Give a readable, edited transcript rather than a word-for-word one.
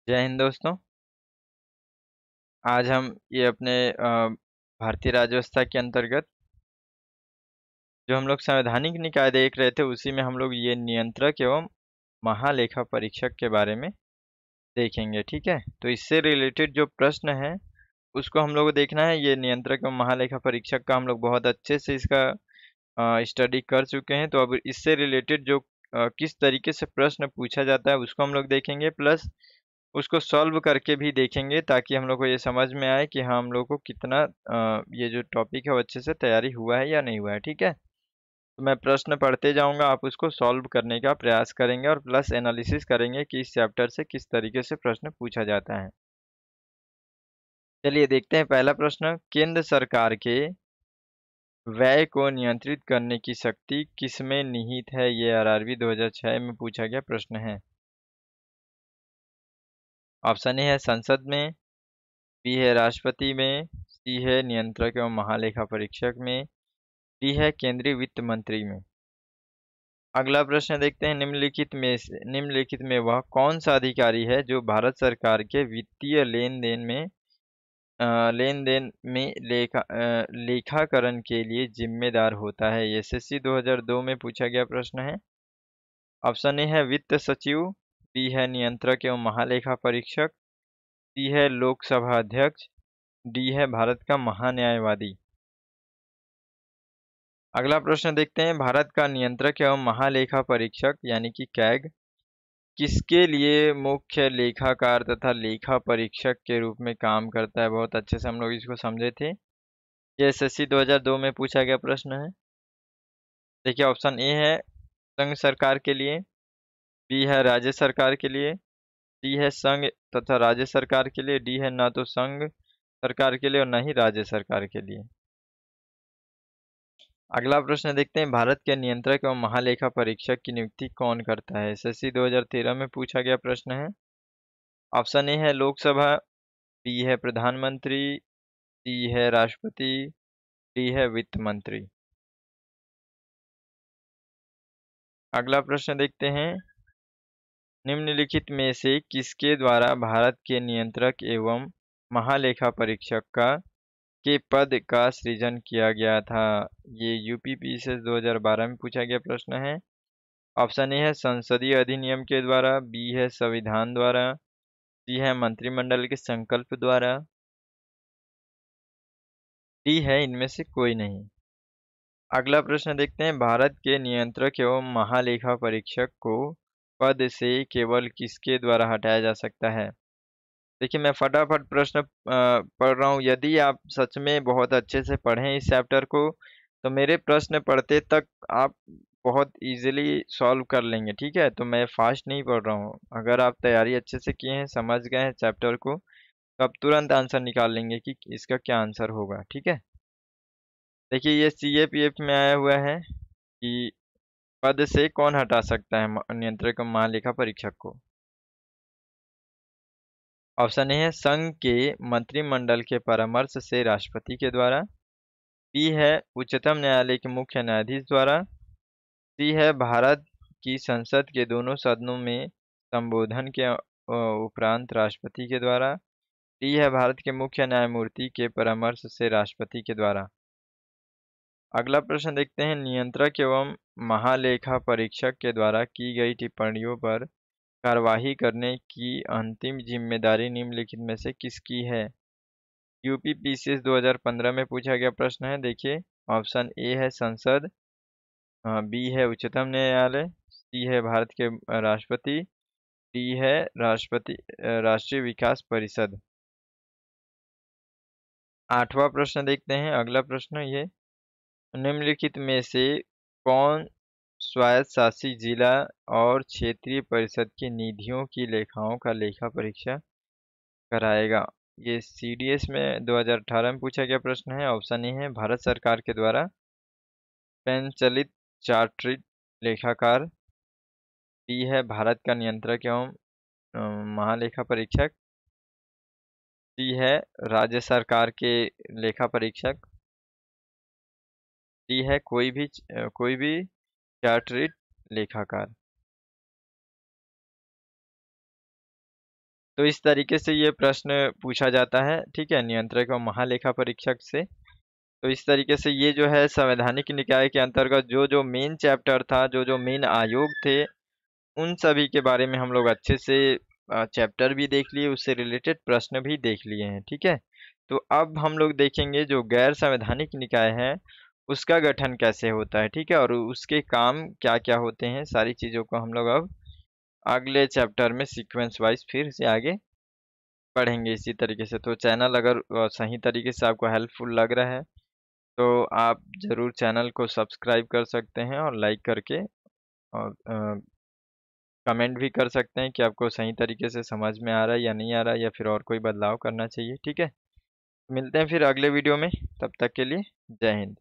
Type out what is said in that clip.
जय हिंद दोस्तों। आज हम ये अपने भारतीय राज्य व्यवस्था के अंतर्गत जो हम लोग संवैधानिक निकाय देख रहे थे उसी में हम लोग ये नियंत्रक एवं महालेखा परीक्षक के बारे में देखेंगे। ठीक है, तो इससे रिलेटेड जो प्रश्न है उसको हम लोग को देखना है। ये नियंत्रक एवं महालेखा परीक्षक का हम लोग बहुत अच्छे से इसका स्टडी कर चुके हैं। तो अब इससे रिलेटेड जो किस तरीके से प्रश्न पूछा जाता है उसको हम लोग देखेंगे, प्लस उसको सॉल्व करके भी देखेंगे ताकि हम लोग को ये समझ में आए कि हाँ हम लोग को कितना ये जो टॉपिक है वो अच्छे से तैयारी हुआ है या नहीं हुआ है। ठीक है, तो मैं प्रश्न पढ़ते जाऊंगा, आप उसको सॉल्व करने का प्रयास करेंगे और प्लस एनालिसिस करेंगे कि इस चैप्टर से किस तरीके से प्रश्न पूछा जाता है। चलिए देखते हैं पहला प्रश्न। केंद्र सरकार के व्यय को नियंत्रित करने की शक्ति किसमें निहित है? ये आरआरबी 2006 में पूछा गया प्रश्न है। ऑप्शन ए है संसद में, बी है राष्ट्रपति में, सी है नियंत्रक एवं महालेखा परीक्षक में, डी है केंद्रीय वित्त मंत्री में। अगला प्रश्न देखते हैं। निम्नलिखित में वह कौन सा अधिकारी है जो भारत सरकार के वित्तीय लेन देन में लेखाकरण के लिए जिम्मेदार होता है? ये एसएससी 2002 में पूछा गया प्रश्न है। ऑप्शन ए है वित्त सचिव, बी है नियंत्रक एवं महालेखा परीक्षक, सी है लोकसभा अध्यक्ष, डी है भारत का महान्यायवादी। अगला प्रश्न देखते हैं। भारत का नियंत्रक एवं महालेखा परीक्षक यानी कि कैग किसके लिए मुख्य लेखाकार तथा लेखा परीक्षक के रूप में काम करता है? बहुत अच्छे से हम लोग इसको समझे थे। ये एसएससी 2002 में पूछा गया प्रश्न है। देखिए ऑप्शन ए है संघ सरकार के लिए, बी है राज्य सरकार के लिए, सी है संघ तथा राज्य सरकार के लिए, डी है ना तो संघ सरकार के लिए और न ही राज्य सरकार के लिए। अगला प्रश्न देखते हैं। भारत के नियंत्रक एवं महालेखा परीक्षक की नियुक्ति कौन करता है? एसएससी 2013 में पूछा गया प्रश्न है। ऑप्शन ए है लोकसभा, बी है प्रधानमंत्री, सी है राष्ट्रपति, डी है वित्त मंत्री। अगला प्रश्न देखते हैं। निम्नलिखित में से किसके द्वारा भारत के नियंत्रक एवं महालेखा परीक्षक के पद का सृजन किया गया था? ये यूपीपीसीएस 2012 में पूछा गया प्रश्न है। ऑप्शन ए है संसदीय अधिनियम के द्वारा, बी है संविधान द्वारा, सी है मंत्रिमंडल के संकल्प द्वारा, डी है इनमें से कोई नहीं। अगला प्रश्न देखते हैं। भारत के नियंत्रक एवं महालेखा परीक्षक को पद से केवल किसके द्वारा हटाया जा सकता है? देखिए मैं फटाफट प्रश्न पढ़ रहा हूँ। यदि आप सच में बहुत अच्छे से पढ़ें इस चैप्टर को तो मेरे प्रश्न पढ़ते तक आप बहुत इजीली सॉल्व कर लेंगे। ठीक है, तो मैं फास्ट नहीं पढ़ रहा हूँ। अगर आप तैयारी अच्छे से किए हैं, समझ गए हैं चैप्टर को, तो आप तुरंत आंसर निकाल लेंगे कि इसका क्या आंसर होगा। ठीक है, देखिए ये सीएपीएफ में आया हुआ है कि पद से कौन हटा सकता है नियंत्रक एवं महालेखा परीक्षक को। ऑप्शन ए है संघ के मंत्रिमंडल के परामर्श से राष्ट्रपति के द्वारा, बी है उच्चतम न्यायालय के मुख्य न्यायाधीश द्वारा, सी है भारत की संसद के दोनों सदनों में संबोधन के उपरांत राष्ट्रपति के द्वारा, डी है भारत के मुख्य न्यायमूर्ति के परामर्श से राष्ट्रपति के द्वारा। अगला प्रश्न देखते हैं। नियंत्रक एवं महालेखा परीक्षक के द्वारा की गई टिप्पणियों पर कार्यवाही करने की अंतिम जिम्मेदारी निम्नलिखित में से किसकी है? यूपीपीसीएस 2015 में पूछा गया प्रश्न है। देखिए ऑप्शन ए है संसद, बी है उच्चतम न्यायालय, सी है भारत के राष्ट्रपति, डी है राष्ट्रीय विकास परिषद। आठवां प्रश्न देखते हैं। अगला प्रश्न ये, निम्नलिखित में से कौन स्वायत्त शासी जिला और क्षेत्रीय परिषद की निधियों की लेखाओं का लेखा परीक्षा कराएगा? ये सीडीएस में 2018 में पूछा गया प्रश्न है। ऑप्शन ए है भारत सरकार के द्वारा संचालित चार्टर्ड लेखाकार, बी है भारत का नियंत्रक एवं महालेखा परीक्षक, सी है राज्य सरकार के लेखा परीक्षक, डी है कोई भी चार्टर्ड लेखाकार। तो इस तरीके से ये प्रश्न पूछा जाता है, ठीक है, नियंत्रक और महालेखा परीक्षक से। तो इस तरीके से ये जो है संवैधानिक निकाय के अंतर्गत जो जो मेन चैप्टर था, जो जो मेन आयोग थे, उन सभी के बारे में हम लोग अच्छे से चैप्टर भी देख लिए, उससे रिलेटेड प्रश्न भी देख लिए हैं, ठीक है। तो अब हम लोग देखेंगे जो गैर संवैधानिक निकाय है उसका गठन कैसे होता है, ठीक है, और उसके काम क्या क्या होते हैं, सारी चीज़ों को हम लोग अब अगले चैप्टर में सीक्वेंस वाइज फिर से आगे पढ़ेंगे इसी तरीके से। तो चैनल अगर सही तरीके से आपको हेल्पफुल लग रहा है तो आप ज़रूर चैनल को सब्सक्राइब कर सकते हैं और लाइक करके, और कमेंट भी कर सकते हैं कि आपको सही तरीके से समझ में आ रहा है या नहीं आ रहा है, या फिर और कोई बदलाव करना चाहिए, ठीक है। मिलते हैं फिर अगले वीडियो में, तब तक के लिए जय हिंद।